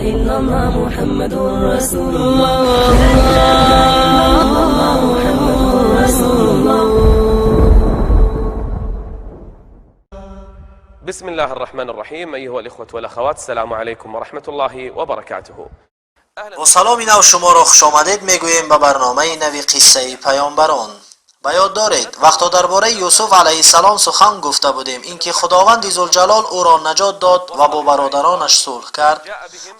إلا الله محمد رسول الله لا إله إلا الله محمد رسول الله. بسم الله الرحمن الرحيم. أيها الإخوة والأخوات، السلام عليكم ورحمة الله وبركاته. با سلامی نو شما را خوش آمدید میگوییم به برنامه نوی قصه پیامبران. به یاد دارید وقتا درباره یوسف علیه السلام سخن گفته بودیم، اینکه خداوند ذوالجلال او را نجات داد و با برادرانش صلح کرد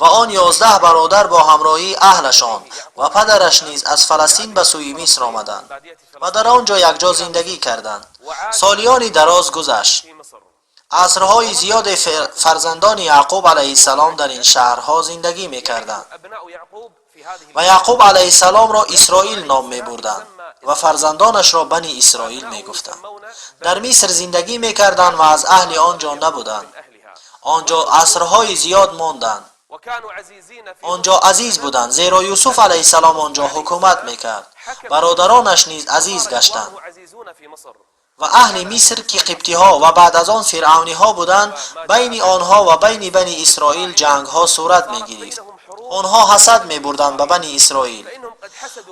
و آن 11 برادر با همراهی اهلشان و پدرش نیز از فلسطین به سوی مصر آمدند و در آنجا یکجا زندگی کردند. سالیانی دراز گذشت. عصرهای زیاد فرزندان یعقوب علیه السلام در این شهرها زندگی میکردند و یعقوب علیه السلام را اسرائیل نام میبردند و فرزندانش را بنی اسرائیل میگفتند. در مصر زندگی میکردند و از اهل آنجا نبودند. آنجا عصرهای زیاد ماندند. آنجا عزیز بودند، زیرا یوسف علیه السلام آنجا حکومت میکرد. برادرانش نیز عزیز گشتند و اهل مصر که قبطی ها و بعد از آن فرعونی ها بودند، بین آنها و بین بنی اسرائیل جنگ ها صورت می گرفت. آنها حسد می بردند به بنی اسرائیل.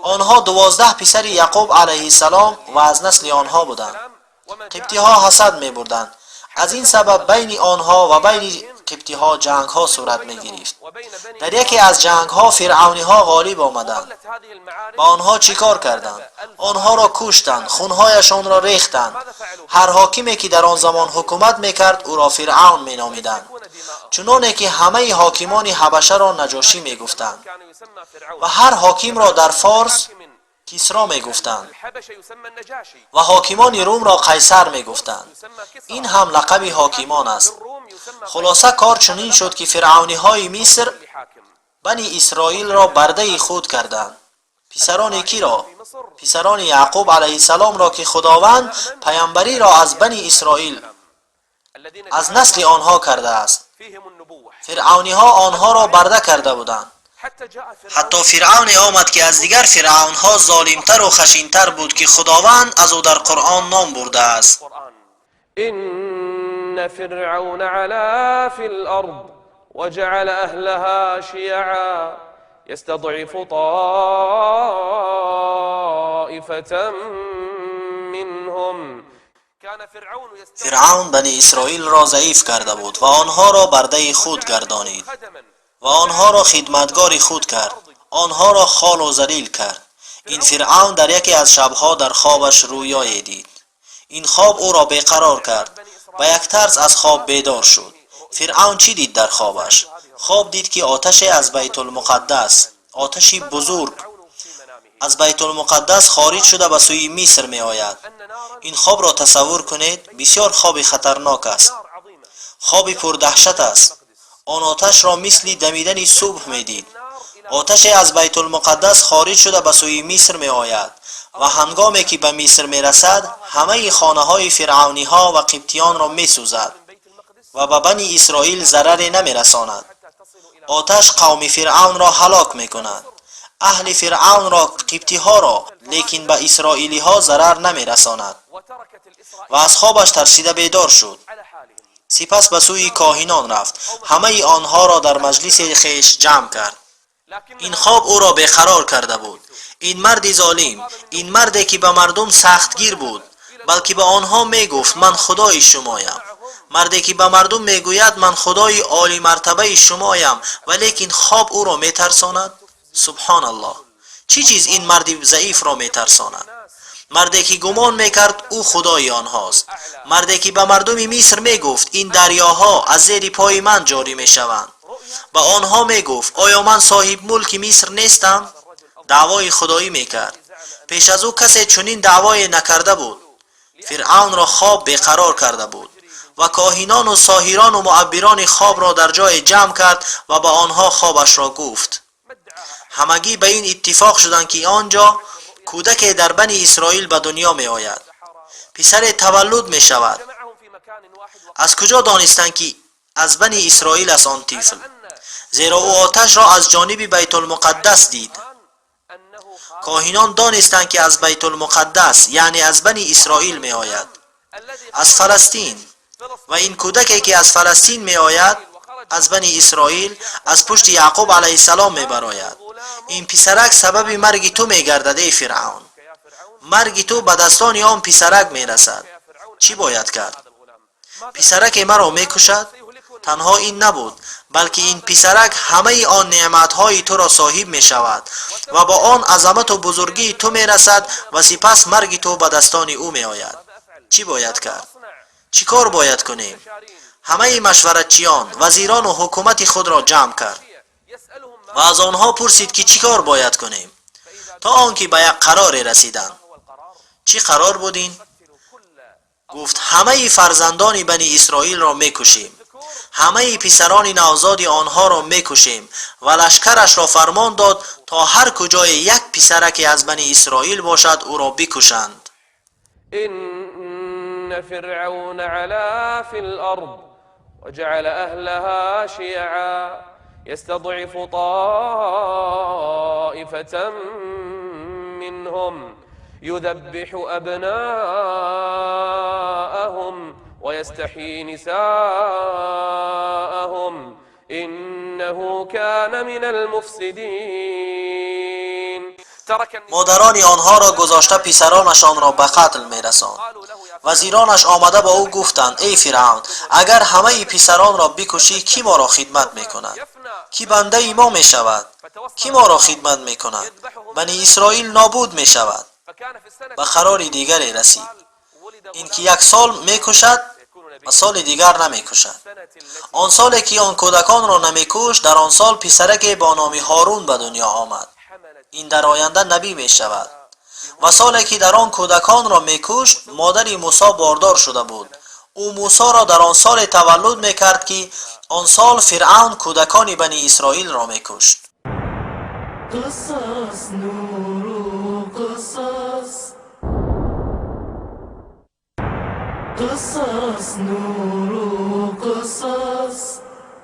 آنها 12 پسر یعقوب علیه السلام و از نسل آنها بودند. قبطی ها حسد می بردند. از این سبب بین آنها و بین قبطی ها جنگ ها صورت می گرفت. در یکی از جنگ ها فرعونی ها غالب آمدند. با آنها چیکار کردند؟ آنها را کشتند، خونهایشان را ریختند. هر حاکمی که در آن زمان حکومت میکرد او را فرعون مینامیدند، چنانه که همه حاکمان حبشه را نجاشی میگفتند و هر حاکم را در فارس کسرا میگفتند و حاکمان روم را قیصر میگفتند. این هم لقب حاکمان است. خلاصه کار چنین شد که فرعونی های مصر بنی اسرائیل را برده خود کردند. پسران کی را؟ پسران یعقوب علیه السلام را که خداوند پیامبری را از بنی اسرائیل از نسل آنها کرده است. فرعونی ها آنها را برده کرده بودند. حتی فرعون آمد که از دیگر فرعون ها ظالمتر و خشنتر بود که خداوند از او در قرآن نام برده است. إن فرعون علا في الأرض وجعل أهلها شيعا يستضعف طائفة منهم. فرعون بنی اسرائیل را ضعیف کرده بود و آنها را برده خود گردانید و آنها را خدمتگار خود کرد. آنها را خال و ذلیل کرد. این فرعون در یکی از شبها در خوابش رویایی دید. این خواب او را بیقرار کرد و یک ترس از خواب بیدار شد. فرعون چی دید در خوابش؟ خواب دید که آتش از بیت المقدس، آتشی بزرگ از بیت المقدس خارج شده به سوی مصر می آید. این خواب را تصور کنید. بسیار خواب خطرناک است. خواب پردهشت است. آن آتش را مثل دمیدن صبح می دید. آتش از بیت المقدس خارج شده به سوی مصر می آید و هنگامی که به مصر می رسد همه خانه های فرعونی ها و قبطیان را می سوزد و به بنی اسرائیل ضرری نمی رساند. آتش قوم فرعون را هلاک می کند. اهل فرعون را، قبطی ها را، لیکن به اسرائیلی ها ضرر نمی رساند. و از خوابش ترسیده بیدار شد. سپس به سوی کاهنان رفت. همه آنها را در مجلس خیش جمع کرد. این خواب او را بیقرار کرده بود. این مرد ظالم، این مردی که به مردم سختگیر بود، بلکه به آنها می گفت من خدای شمایم. مردی که به مردم می گوید من خدای عالی مرتبه شمایم ولیکن خواب او را می ترساند. سبحان الله، چی چیز این مرد ضعیف را می ترساند؟ مردی که گمان می کرد او خدای آنهاست. مردی که به مردم مصر می گفت این دریاها از زیر پای من جاری می شوند. به آنها می گفت آیا من صاحب ملک مصر نیستم؟ دعوای خدایی می کرد. پیش از او کسی چنین دعوای نکرده بود. فرعون را خواب بیقرار کرده بود و کاهنان و ساحران و معبران خواب را در جای جمع کرد و به آنها خوابش را گفت. همگی به این اتفاق شدند که آنجا کودک در بنی اسرائیل به دنیا می آید. پسر تولد می شود. از کجا دانستند که از بنی اسرائیل است آن طفل؟ زیرا او آتش را از جانب بیت المقدس دید. کاهنان دانستند که از بیت المقدس یعنی از بنی اسرائیل می آید، از فلسطین. و این کودکی که از فلسطین می آید از بنی اسرائیل از پشت یعقوب علیه السلام میبراید. این پسرک سبب مرگ تو میگردد ای فرعون. مرگ تو به دستان آن پسرک میرسد. چی باید کرد؟ پسرک مرا میکشد؟ تنها این نبود، بلکه این پسرک همه آن نعمتهای تو را صاحب می شود و با آن عظمت و بزرگی تو می رسد و سپس مرگ تو به دستان او می آید. چی باید کرد؟ چی کار باید کنیم؟ همه مشورتچیان، وزیران و حکومت خود را جمع کرد و از آنها پرسید که چی کار باید کنیم، تا آنکه به یک قرار رسیدند. چی قرار بودین؟ گفت همه فرزندان بنی اسرائیل را میکشیم، همه پسران نوزاد آنها را میکشیم و لشکرش را فرمان داد تا هر کجای یک پسرک از بنی اسرائیل باشد او را بکشند. إن فرعون علا في الأرض وجعل أهلها شيعا يستضعف طائفة منهم يذبح أبناءهم ويستحيي نساءهم إنه كان من المفسدين. مادران آنها را گذاشته پسرانشان را به قتل میرساند. وزیرانش آمده با او گفتند ای فرعون، اگر همه پسران را بکشی کی ما را خدمت میکند؟ کی بنده ای ما میشود؟ کی ما را خدمت میکند؟ بنی اسرائیل نابود میشود. به قرار دیگری رسید، این که یک سال میکشد و سال دیگر نمیکشد. آن سالی که آن کودکان را نمیکشت، در آن سال پسرک با نام هارون به دنیا آمد. این در آینده نبی می شود. و سالی که در آن کودکان را میکشت، مادر موسی باردار شده بود. او موسی را در آن سال تولد میکرد که آن سال فرعون کودکان بنی اسرائیل را میکشت. قصص نور قصص قصص نور قصص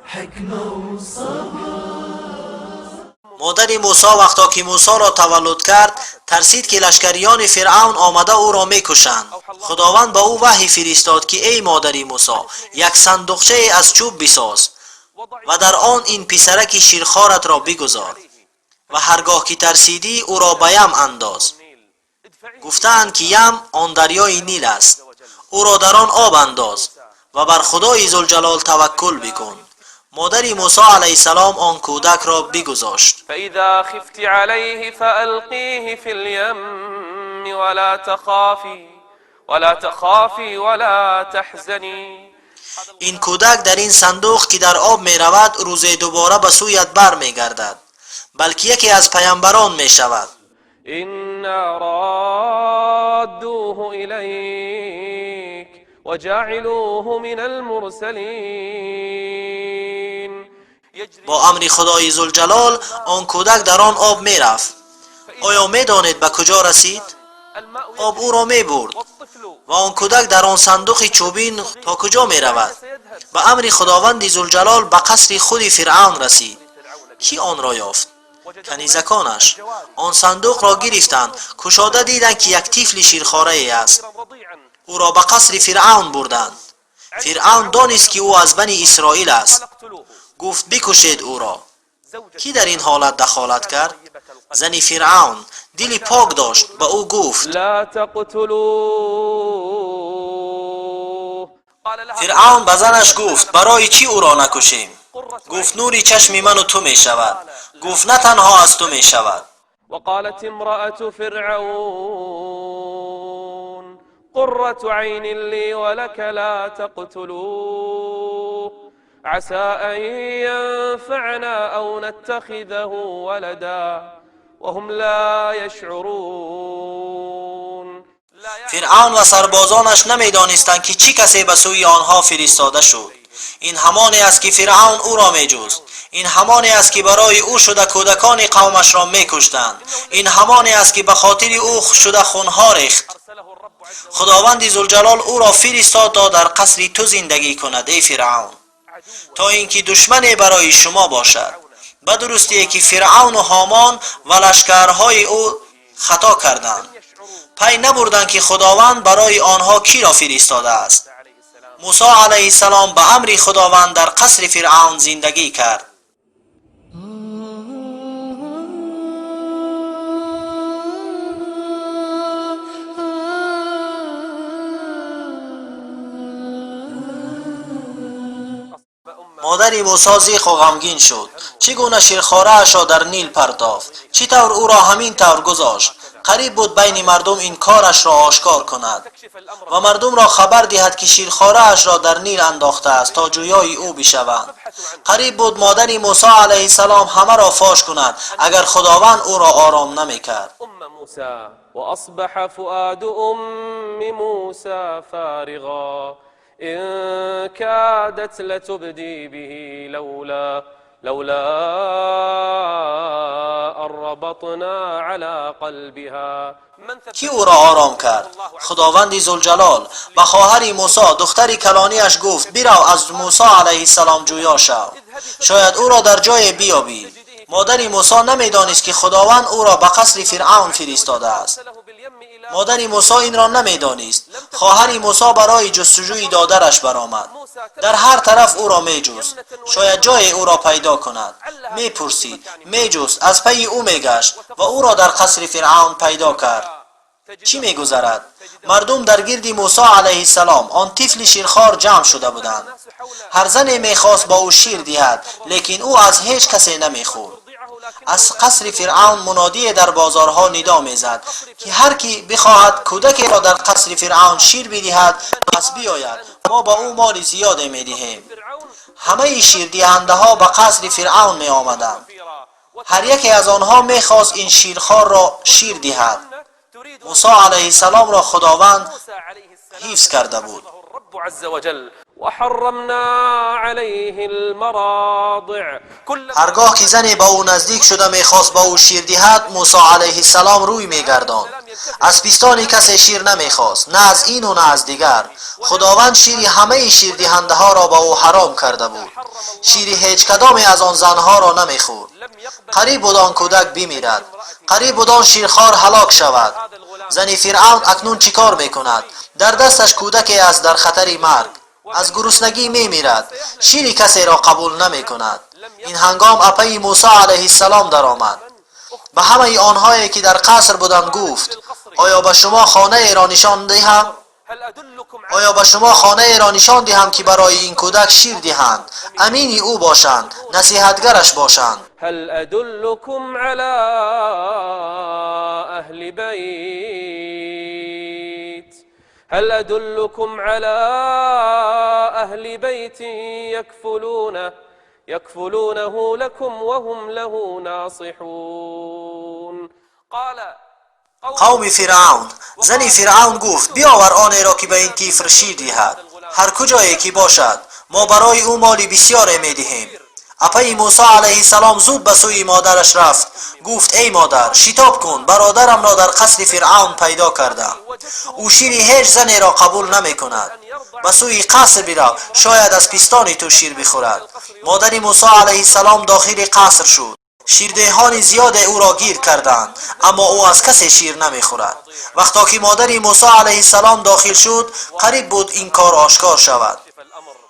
حکمه و صبر. مادر موسی وقتا که موسی را تولد کرد ترسید که لشکریان فرعون آمده او را میکشند. خداوند به او وحی فرستاد که ای مادر موسی، یک صندوقچه از چوب بساز و در آن این پسرک شیرخوارت را بگذار و هرگاه که ترسیدی او را به یم انداز. گفتند که یم آن دریای نیل است. او را در آن آب انداز و بر خدای ذوالجلال توکل بکن. مادر موسی علیه السلام آن کودک را بگذاشت. فإذا خفت عليه فألقيه في اليم ولا تخافي ولا تحزني. این کودک در این صندوق که در آب می رود روز دوباره به سویت بر می گردد، بلکه یکی از پیامبران می شود. إنا رادوه إليك وجعلوه من المرسلين. با امر خدای ذوالجلال آن کودک در آن آب می رفت. آیا می دانید به کجا رسید؟ آب او را می برد و آن کودک در آن صندوق چوبین تا کجا می رود؟ به امر خداوند ذوالجلال به قصر خود فرعون رسید. کی آن را یافت؟ کنیزکانش. آن صندوق را گرفتند، کشاده دیدند که یک طفل شیرخواره است. او را به قصر فرعون بردند. فرعون دانست که او از بنی اسرائیل است. گفت بکشید او را. کی در این حالت دخالت کرد؟ زن فرعون دلی پاک داشت. به او گفت لا تقتلوه. فرعون به زنش گفت برای چی او را نکشیم؟ گفت نوری چشم من و تو می شود. گفت نه تنها از تو می شود. وقالت امرأة فرعون قرة عين لي ولك لا تقتلوه عسى أن ينفعنا أو نتخذه ولدا وهم لا يشعرون. فرعون و سربازانش نمیدانستند که چی کسی به سوی آنها فرستاده شد. این همانی است که فرعون او را میجست. این همانی است که برای او شده کودکان قومش را میکشتند. این همانی است که به خاطر او شده خونها ریخت. خداوند ذوالجلال او را فرستاد تا در قصر تو زندگی کند ای فرعون، تا اینکه دشمنی برای شما باشد. به درستی که فرعون و هامان و لشکرهای او خطا کردند، پی نبردند که خداوند برای آنها کی را فرستاده است. موسی علیه السلام به امر خداوند در قصر فرعون زندگی کرد. مادر موسی زیخ و غمگین شد. چگونه شیرخواره اش را در نیل پرتافت، چطور او را همین طور گذاشت. قریب بود بین مردم این کارش را آشکار کند و مردم را خبر دهد که شیرخواره اش را در نیل انداخته است تا جویای او بشوند. قریب بود مادر موسی علیه السلام همه را فاش کند اگر خداوند او را آرام نمیکرد. موسى وأصبح فؤاد أم موسى فارغا إن كادت لتبدي به لولا أن ربطنا على قلبها. کی او را آرام کرد؟ خداوند ذوالجلال. به خواهر موسی دختر کلانیش گفت برو از موسی علیه السلام جویا شو، شاید او را در جای بیابی. مادر موسی نمیدانست که خداوند او را به قصر فرعون فرستاده است. مادر موسی این را نمیدانست. خواهر موسی برای جستجوی دادرش برآمد. در هر طرف او را میجست، شاید جای او را پیدا کند. میپرسید، میجست، از پی او میگشت و او را در قصر فرعون پیدا کرد. چی میگذرد؟ مردم در گرد موسی علیه السلام آن طفل شیرخوار جمع شده بودند. هر زنی میخواست با او شیر دهد، لیکن او از هیچ کسی نمیخورد. از قصر فرعون منادی در بازارها ندا میزد که هر کی بخواهد کودکی را در قصر فرعون شیر بدهد پس بیاید، ما با او مال زیاد میدهیم. همه شیر دهنده ها به قصر فرعون می آمدند. هر یکی از آنها میخواست این شیرخوار را شیر دهد. موسی علیه السلام را خداوند حفظ کرده بود. وحرمنا عليه المراضع. هرگاه که زنی با او نزدیک شده میخواست با او شیر دهد، موسی علیه السلام روی میگرداند. از پیستانی کسی شیر نمیخواست، نه از این و نه از دیگر. خداوند شیر همه شیر دهنده ها را با او حرام کرده بود. شیر هیچ کدام از آن زنها را نمیخورد. قریب بود آن کودک بمیرد، قریب بود آن شیرخوار هلاک شود. زن فرعون اکنون چیکار میکند؟ در دستش کودکی است در خطر مرگ، از گرسنگی میمیرد. شیر کسی را قبول نمی کند. این هنگام اپی موسی علیه السلام در آمد. به همه آنهایی که در قصر بودند گفت آیا به شما خانه ای را نشان دهم؟ آیا به شما خانه ای را نشان دهم که برای این کودک شیر دهند، امینی او باشند، نصیحتگرش باشند؟ هل أدلكم على أهل بيت هل أدلكم على أهل بيت يكفلونه لكم وهم له ناصحون. قال قوم فرعون. زن فرعون گفت بیاور آنی را که به این کیفر شیر دهد، هر کجایی که باشد ما برای او مالی بسیار میدهیم. اپی موسی علیه السلام زود به سوی مادرش رفت. گفت ای مادر، شتاب کن، برادرم را در قصر فرعون پیدا کردم. او شیر هیچ زنی را قبول نمی کند. به سوی قصر برو، شاید از پیستان تو شیر بخورد. مادر موسی علیه السلام داخل قصر شد. شیردهان زیاد او را گیر کردند، اما او از کسی شیر نمیخورد. وقتا که مادر موسی علیه السلام داخل شد، قریب بود این کار آشکار شود.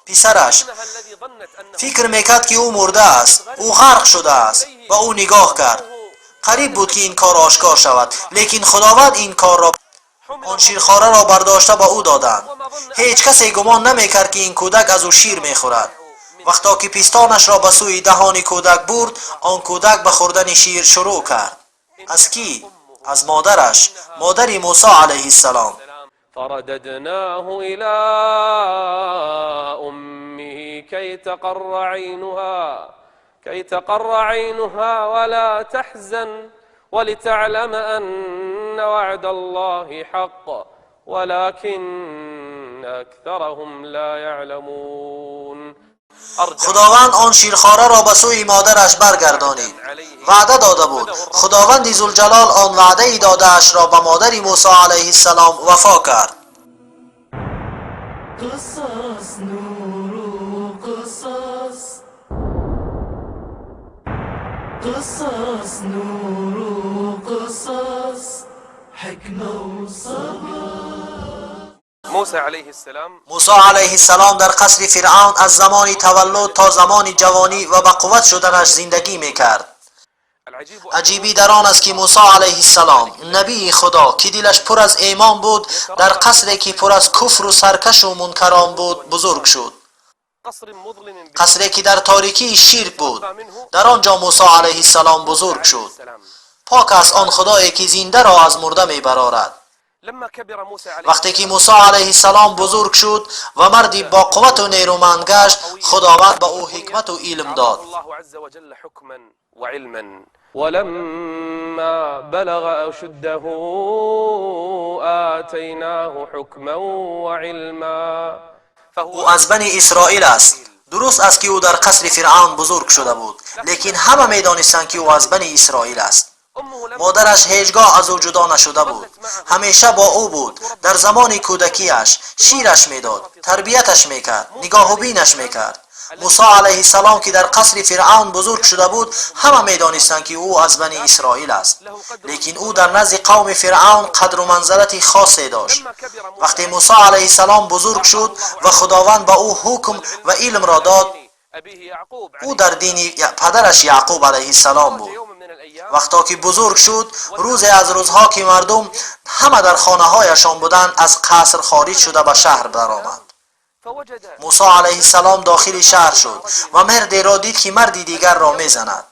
پسرش فکر میکرد که او مرده است، او غرق شده است و او نگاه کرد. قریب بود که این کار آشکار شود، لیکن خداوند این کار را، آن شیرخواره را برداشته با او دادند. هیچ کسی گمان نمیکرد که این کودک از او شیر میخورد. وقتا که پیستانش را به سوی دهان کودک برد، آن کودک به خوردن شیر شروع کرد. از کی؟ از مادرش، مادر موسی علیه السلام. فرددناه إلى أمه كي تقر عينها ولا تحزن ولتعلم أن وعد الله حق ولكن أكثرهم لا يعلمون. خداوند آن شیرخواره را به سوی مادرش برگردانید. وعده داده بود. خداوند ذوالجلال آن وعده ای داده اش را به مادر موسی علیه السلام وفا کرد. قصص نور قصص قصص نور قصص حكمة وصبر موسی علیه السلام موسی علیه السلام در قصر فرعون از زمان تولد تا زمان جوانی و به قوت شدنش زندگی میکرد. عجیبی در آن است که موسی علیه السلام نبی خدا که دلش پر از ایمان بود در قصری که پر از کفر و سرکش و منکران بود بزرگ شد. قصری که در تاریکی شرک بود، در آنجا موسی علیه السلام بزرگ شد. پاک است آن خدایی که زنده را از مرده میبرارد. وقتی که موسی علیه السلام بزرگ شد و مردی با قوت و نیرومند گشت، خداوند به او حکمت و علم داد. ولما بلغ أشده آتيناه حكما وعلما. او از بنی اسرائیل است. درست است که او در قصر فرعون بزرگ شده بود، لیکن همه میدانستند که او از بنی اسرائیل است. مادرش هیچگاه از او جدا نشده بود، همیشه با او بود. در زمان کودکیش شیرش میداد، تربیتش میکرد، نگاه و بینش میکرد. موسی علیه السلام که در قصر فرعون بزرگ شده بود، همه میدانستند که او از بنی اسرائیل است، لیکن او در نزد قوم فرعون قدر و منزلتی خاصی داشت. وقتی موسی علیه السلام بزرگ شد و خداوند به او حکم و علم را داد، او در دین پدرش یعقوب علیه السلام بود. وقتی که بزرگ شد، روز از روزها که مردم همه در خانه هایشان بودند، از قصر خارج شده به شهر درآمد. موسی علیه السلام داخل شهر شد و مردی را دید که مردی دیگر را میزند.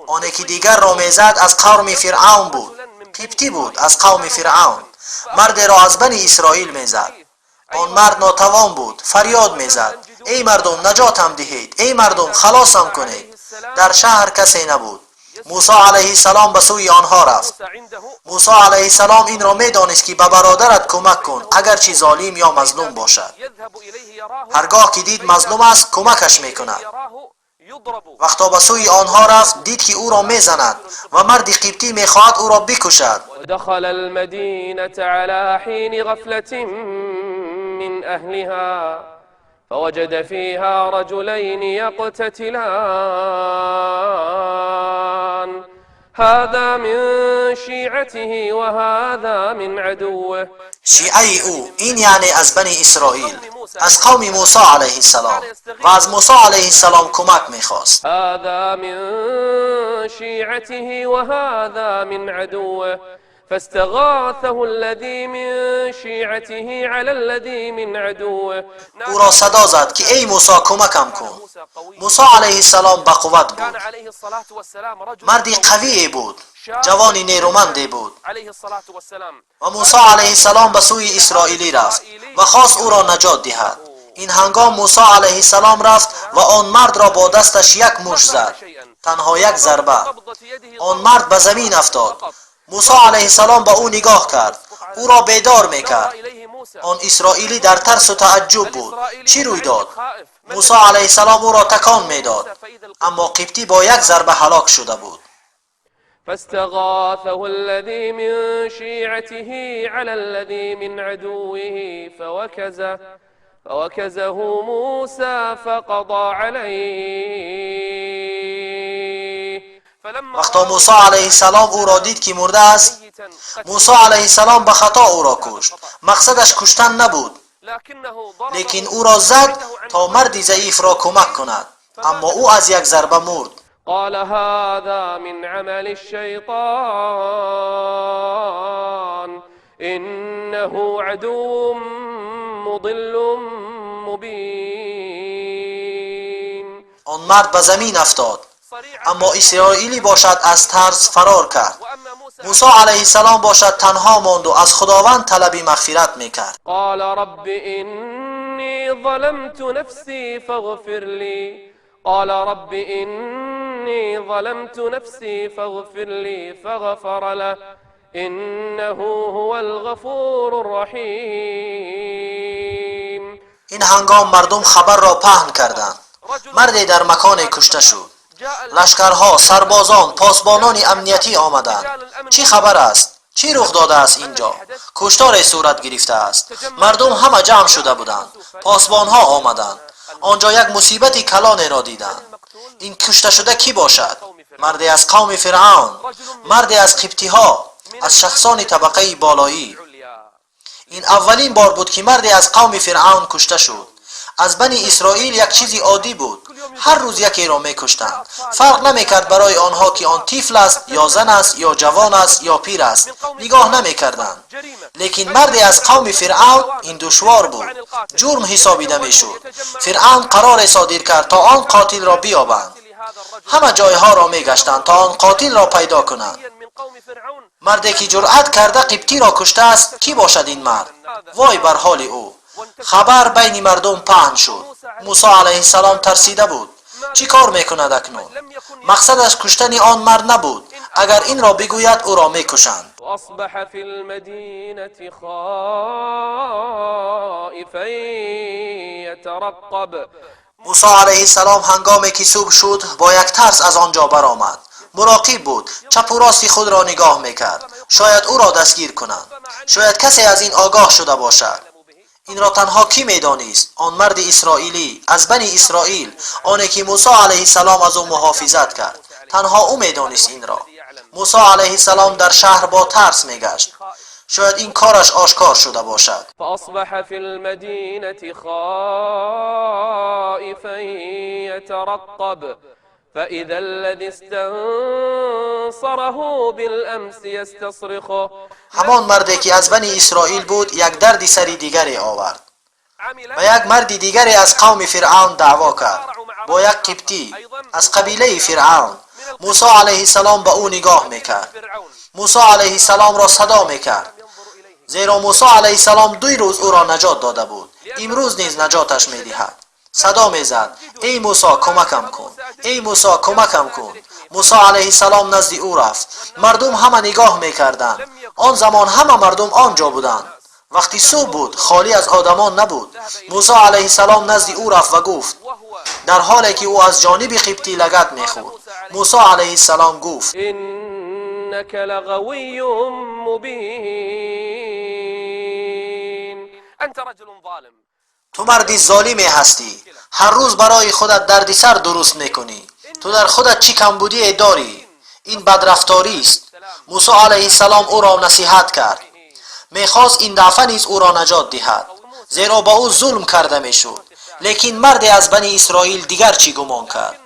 آنی که دیگر را میزد از قوم فرعون بود، قبطی بود از قوم فرعون. مردی را از بنی اسرائیل میزد. آن مرد ناتوان بود، فریاد میزد: ای مردم نجاتم دهید، ای مردم خلاصم کنید. در شهر کسی نبود. موسی علیه السلام به سوی آنها رفت. موسی علیه السلام این را میدانست که به برادرت کمک کن، اگرچه ظالم یا مظلوم باشد. هرگاه که دید مظلوم است کمکش میکند. وقتا به سوی آنها رفت، دید که او را میزند و مرد قبطی میخواهد او را بکشد. دخل المدینة على حین غفلة من اهلها فوجد فيها رجلين يقتتلان هذا من شيعته وهذا من عدوه. شیعه او، این یعنی از بنی اسرائیل، از قوم موسی علیه السلام و از موسی علیه السلام کمک میخواست. هذا من شيعته وهذا من عدوه فاستغاثه الذي من شيعته على الذي من عدوه. او را صدا زد که ای موسی کمکم کن. موسی علیه السلام با قوت بود، مردی قوی بود، جوانی نیرومندی بود. و موسی علیه السلام به سوی اسرائیلی رفت و خواست او را نجات دهد. این هنگام موسی علیه السلام رفت و آن مرد را با دستش یک مشت زد، تنها یک ضربه. آن مرد به زمین افتاد. موسی علیه السلام به او نگاه کرد، او را بیدار میکرد. آن اسرائیلی در ترس و تعجب بود. چی روی داد؟ موسی علیه السلام او را تکان میداد، اما قبطی با یک ضربه هلاک شده بود. فاستغاثه الذي من شيعته على الذي من عدوه فوكزه موسى فقضى عليه. وقتا موسی علیه السلام او را دید که مرده است، موسی علیه السلام به خطا او را کشت. مقصدش کشتن نبود، لیکن او را زد تا مردی ضعیف را کمک کند، اما او از یک ضربه مرد. قال هذا من عمل الشيطان إنه عدو مضل مبين. آن مرد به زمین افتاد، اما اسرائیلی باشد از ترس فرار کرد. موسی علیه السلام باشد تنها ماند و از خداوند طلب مغفرت میکرد. قال رب إني ظلمت نفسي فاغفر لي. قال رب إني ظلمت نفسي فاغفر لي فغفر له إنه هو الغفور الرحيم. این هنگام مردم خبر را پهن کردند. مردی در مکان کشته شد. لشکرها، سربازان، پاسبانان امنیتی آمدند. چی خبر است؟ چی رخ داده است اینجا؟ کشتار صورت گرفته است. مردم همه جمع شده بودند. پاسبانها آمدند. آنجا یک مصیبت کلان را دیدند. این کشته شده کی باشد؟ مردی از قوم فرعون، مردی از قبطی ها، از شخصان طبقه بالایی. این اولین بار بود که مردی از قوم فرعون کشته شد. از بنی اسرائیل یک چیزی عادی بود، هر روز یکی را میکشتند. فرق نمیکرد برای آنها که آن طفل است یا زن است یا جوان است یا پیر است، نگاه نمیکردند. لیکن مردی از قوم فرعون این دشوار بود، جرم حسابیده میشد. فرعون قرار صادر کرد تا آن قاتل را بیابند. همه جایها را میگشتند تا آن قاتل را پیدا کنند. مردی که جرأت کرده قبطی را کشته است، کی باشد این مرد؟ وای بر حال او. خبر بین مردم پهن شد. موسی علیه السلام ترسیده بود. چی کار میکند اکنون؟ مقصدش کشتن آن مرد نبود. اگر این را بگوید او را میکشند. اصبح فی المدینه خائفا یترقب. موسی علیه السلام هنگامی که صبح شد با یک ترس از آنجا برآمد. مراقب بود، چپ و راست خود را نگاه میکرد. شاید او را دستگیر کنند. شاید کسی از این آگاه شده باشد. این را تنها کی میدانست؟ آن مرد اسرائیلی از بنی اسرائیل، آنی که موسی علیه السلام از او محافظت کرد. تنها او میدانست این را. موسی علیه السلام در شهر با ترس میگشت. شاید این کارش آشکار شده باشد. فاصبح فی المدینه خائفا یترقب فاذا الذی استنصره بالامس یستصرخه. همان مردی که از بنی اسرائیل بود یک درد سری دیگری آورد و یک مرد دیگری از قوم فرعون دعوا کرد با یک قبطی از قبیله فرعون. موسی علیه السلام به او نگاه میکرد. موسی علیه السلام را صدا میکرد، زیرا موسی علیه السلام 2 روز او را نجات داده بود. امروز نیز نجاتش میدهد. صدا میزد: ای موسی کمکم کن، ای موسی کمکم کن. موسی علیه السلام نزد او رفت. مردم همه نگاه میکردند. آن زمان همه مردم آنجا بودند. وقتی صبح بود، خالی از آدمان نبود. موسی علیه السلام نزد او رفت و گفت، در حالی که او از جانب قبطی لگد میخورد. موسی علیه السلام گفت: انک لغوی مبین. انت رجل ظالم. تو مردی ظالمی هستی. هر روز برای خودت دردسر درست میکنی. تو در خودت چی کمبودی داری؟ این بدرفتاری است. موسی علیه السلام او را نصیحت کرد. میخواست این دفعه نیز او را نجات دهد، زیرا با او ظلم کرده میشد. لیکن مردی از بنی اسرائیل دیگر چی گمان کرد؟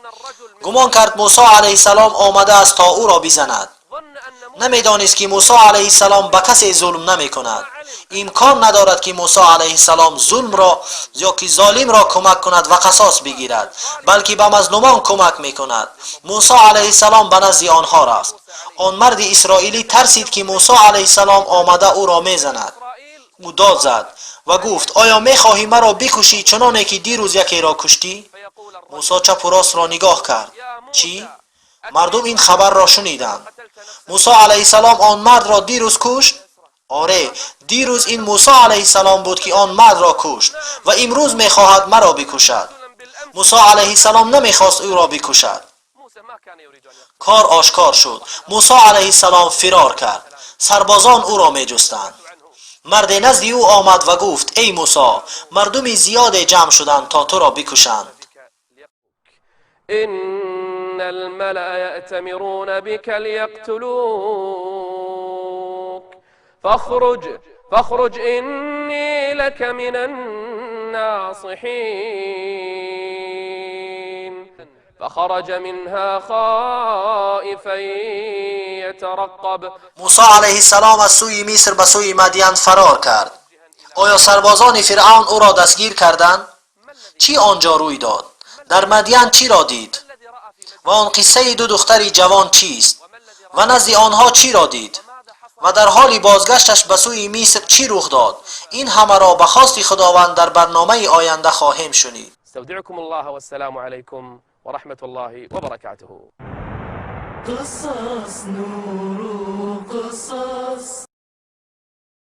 گمان کرد موسی علیه السلام آمده است تا او را بزند. نمیدانست که موسی علیه السلام به کسی ظلم نمی کند. امکان ندارد که موسی علیه السلام ظلم را یا که ظالم را کمک کند و قصاص بگیرد، بلکه به مظلومان کمک می کند. موسی علیه السلام به نزد آنها رفت. آن مرد اسرائیلی ترسید که موسی علیه السلام آمده او را می زند. او داد زد و گفت: آیا می خواهی مرا بکشی چنانه که دیروز یکی را کشتی؟ موسی چپ و راست را نگاه کرد. چی؟ مردم این خبر را شنیدند. موسی علیه السلام آن مرد را دیروز کشت؟ آره، دیروز این موسی علیه السلام بود که آن مرد را کشت و امروز میخواهد مرا بکشد. موسی علیه السلام نمیخواست او را بکشد. کار آشکار شد. موسی علیه السلام فرار کرد. سربازان او را میجستند. مرد نزد او آمد و گفت: ای موسی، مردم زیاد جمع شدند تا تو را بکشند. ان الملأ یأتمرون بك لیقتلوک فاخرج انی لك من الناصحین. فخرج منها خائفا یترقب. موسی علیه السلام از سوی مصر به سوی مدین فرار کرد. آیا سربازان فرعون او را دستگیر کردند؟ چی آنجا روی داد؟ در مدین چی را دید؟ و آن قصه 2 دختر جوان چیست؟ و نزد آنها چی را دید؟ و در حال بازگشتش به سوی مصر چی رخ داد؟ این همه را به خواست خداوند در برنامه آینده خواهیم شنید. استودعكم الله والسلام عليكم ورحمة الله وبركاته. قصص نور قصص